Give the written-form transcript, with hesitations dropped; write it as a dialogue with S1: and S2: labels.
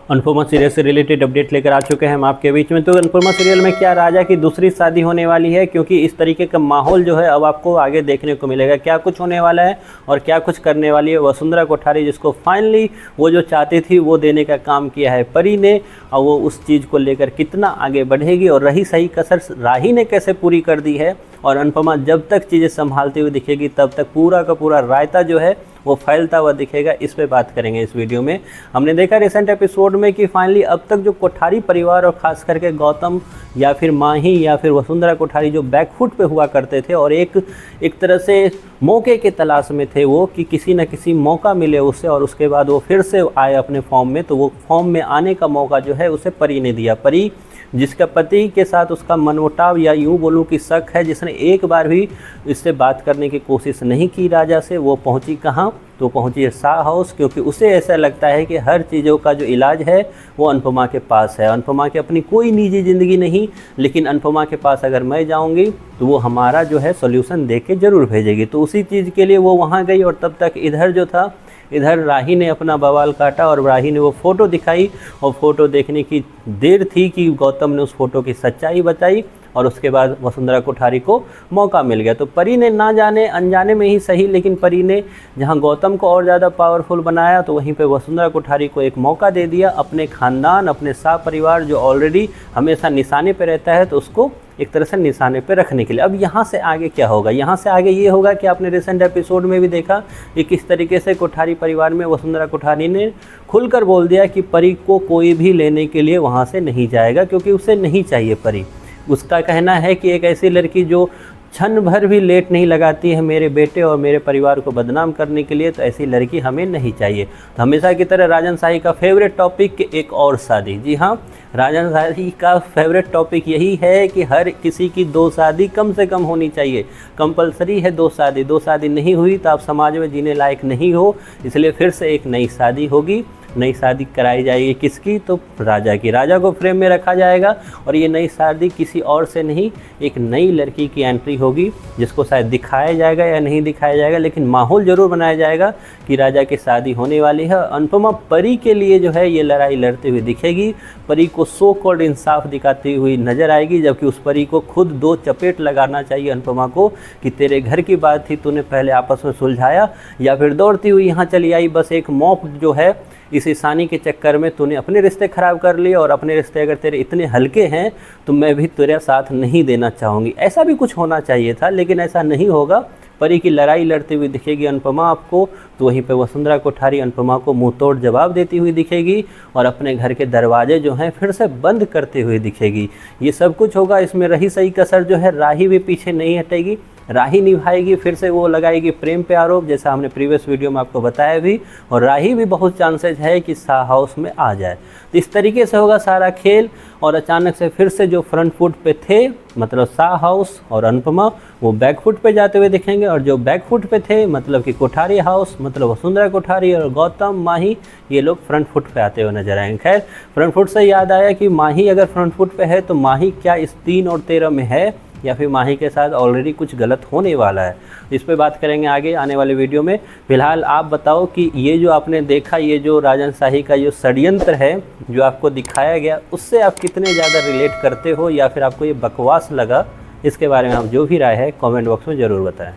S1: Anupama serial से related update लेकर आ चुके हैं हम आपके बीच में। तो अनुपमा सीरियल में क्या राजा की दूसरी शादी होने वाली है, क्योंकि इस तरीके का माहौल जो है अब आपको आगे देखने को मिलेगा। क्या कुछ होने वाला है और क्या कुछ करने वाली है वसुंधरा कोठारी, जिसको फाइनली वो जो चाहती थी वो देने का काम किया है परी ने, और वो उस चीज़ को लेकर कितना आगे बढ़ेगी और रही सही कसर राही ने कैसे पूरी कर दी है। और अनुपमा जब तक चीज़ें संभालती हुई दिखेगी तब तक पूरा का पूरा रायता जो है वो फैलता हुआ दिखेगा। इस पे बात करेंगे इस वीडियो में। हमने देखा रिसेंट एपिसोड में कि फाइनली अब तक जो कोठारी परिवार और ख़ास करके गौतम या फिर माही या फिर वसुंधरा कोठारी जो बैकफुट पे हुआ करते थे और एक तरह से मौके के तलाश में थे वो, कि किसी न किसी मौका मिले उससे और उसके बाद वो फिर से आए अपने फॉर्म में। तो वो फॉर्म में आने का मौका जो है उसे परी ने दिया। परी जिसका पति के साथ उसका मनमुटाव या यूँ बोलूँ कि शक है, जिसने एक बार भी इससे बात करने की कोशिश नहीं की राजा से, वो पहुंची कहाँ? तो पहुंची है शाह हाउस, क्योंकि उसे ऐसा लगता है कि हर चीज़ों का जो इलाज है वो अनुपमा के पास है। अनुपमा की अपनी कोई निजी ज़िंदगी नहीं, लेकिन अनुपमा के पास अगर मैं जाऊंगी तो वो हमारा जो है सॉल्यूशन दे के ज़रूर भेजेगी। तो उसी चीज़ के लिए वो वहाँ गई। और तब तक इधर जो था, इधर राही ने अपना बवाल काटा और राही ने वो फ़ोटो दिखाई और फ़ोटो देखने की देर थी कि गौतम ने उस फ़ोटो की सच्चाई बताई और उसके बाद वसुंधरा कोठारी को मौका मिल गया। तो परी ने ना जाने अनजाने में ही सही, लेकिन परी ने जहां गौतम को और ज़्यादा पावरफुल बनाया तो वहीं पे वसुंधरा कोठारी को एक मौका दे दिया। अपने ख़ानदान, अपने शाह परिवार जो ऑलरेडी हमेशा निशाने पे रहता है, तो उसको एक तरह से निशाने पे रखने के लिए। अब यहाँ से आगे क्या होगा? यहाँ से आगे ये होगा कि आपने रिसेंट एपिसोड में भी देखा कि किस तरीके से कोठारी परिवार में वसुंधरा कोठारी ने खुलकर बोल दिया कि परी को कोई भी लेने के लिए वहाँ से नहीं जाएगा, क्योंकि उसे नहीं चाहिए परी। उसका कहना है कि एक ऐसी लड़की जो क्षण भर भी लेट नहीं लगाती है मेरे बेटे और मेरे परिवार को बदनाम करने के लिए, तो ऐसी लड़की हमें नहीं चाहिए। तो हमेशा की तरह राजन शाही का फेवरेट टॉपिक एक और शादी। जी हाँ, राजन शाही का फेवरेट टॉपिक यही है कि हर किसी की 2 शादी कम से कम होनी चाहिए। कंपलसरी है 2 शादी। 2 शादी नहीं हुई तो आप समाज में जीने लायक नहीं हो, इसलिए फिर से एक नई शादी होगी। नई शादी कराई जाएगी किसकी? तो राजा की। राजा को फ्रेम में रखा जाएगा और ये नई शादी किसी और से नहीं, एक नई लड़की की एंट्री होगी, जिसको शायद दिखाया जाएगा या नहीं दिखाया जाएगा, लेकिन माहौल ज़रूर बनाया जाएगा कि राजा की शादी होने वाली है। अनुपमा परी के लिए जो है ये लड़ाई लड़ती हुई दिखेगी। परी को सो कॉल्ड इंसाफ दिखाती हुई नजर आएगी, जबकि उस परी को खुद 2 चपेट लगाना चाहिए अनुपमा को कि तेरे घर की बात थी, तूने पहले आपस में सुलझाया या फिर दौड़ती हुई यहाँ चली आई। बस एक मॉप जो है इस ईशानी के चक्कर में तूने अपने रिश्ते ख़राब कर लिए, और अपने रिश्ते अगर तेरे इतने हल्के हैं तो मैं भी तेरा साथ नहीं देना चाहूँगी। ऐसा भी कुछ होना चाहिए था, लेकिन ऐसा नहीं होगा। परी की लड़ाई लड़ती हुई दिखेगी अनुपमा आपको, तो वहीं पे वसुंधरा कोठारी अनुपमा को मुंह तोड़ जवाब देती हुई दिखेगी और अपने घर के दरवाजे जो हैं फिर से बंद करती हुई दिखेगी। ये सब कुछ होगा। इसमें रही सही कसर जो है राही भी पीछे नहीं हटेगी। राही निभाएगी, फिर से वो लगाएगी प्रेम पे आरोप, जैसा हमने प्रीवियस वीडियो में आपको बताया भी। और राही भी बहुत चांसेस है कि शाह हाउस में आ जाए। तो इस तरीके से होगा सारा खेल। और अचानक से फिर से जो फ्रंट फुट पे थे, मतलब शाह हाउस और अनुपमा, वो बैक फुट पे जाते हुए दिखेंगे। और जो बैक फुट पे थे, मतलब कि कोठारी हाउस, मतलब वसुंधरा कोठारी और गौतम माही, ये लोग फ्रंट फुट पे आते हुए नजर आएंगे। खैर, फ्रंट फुट से याद आया कि माही अगर फ्रंट फुट पे है तो माही क्या इस 3 और 13 में है, या फिर माही के साथ ऑलरेडी कुछ गलत होने वाला है? इस पे बात करेंगे आगे आने वाले वीडियो में। फिलहाल आप बताओ कि ये जो आपने देखा, ये जो राजन शाही का जो षड्यंत्र है जो आपको दिखाया गया, उससे आप कितने ज़्यादा रिलेट करते हो या फिर आपको ये बकवास लगा? इसके बारे में आप जो भी राय है कमेंट बॉक्स में ज़रूर बताएं।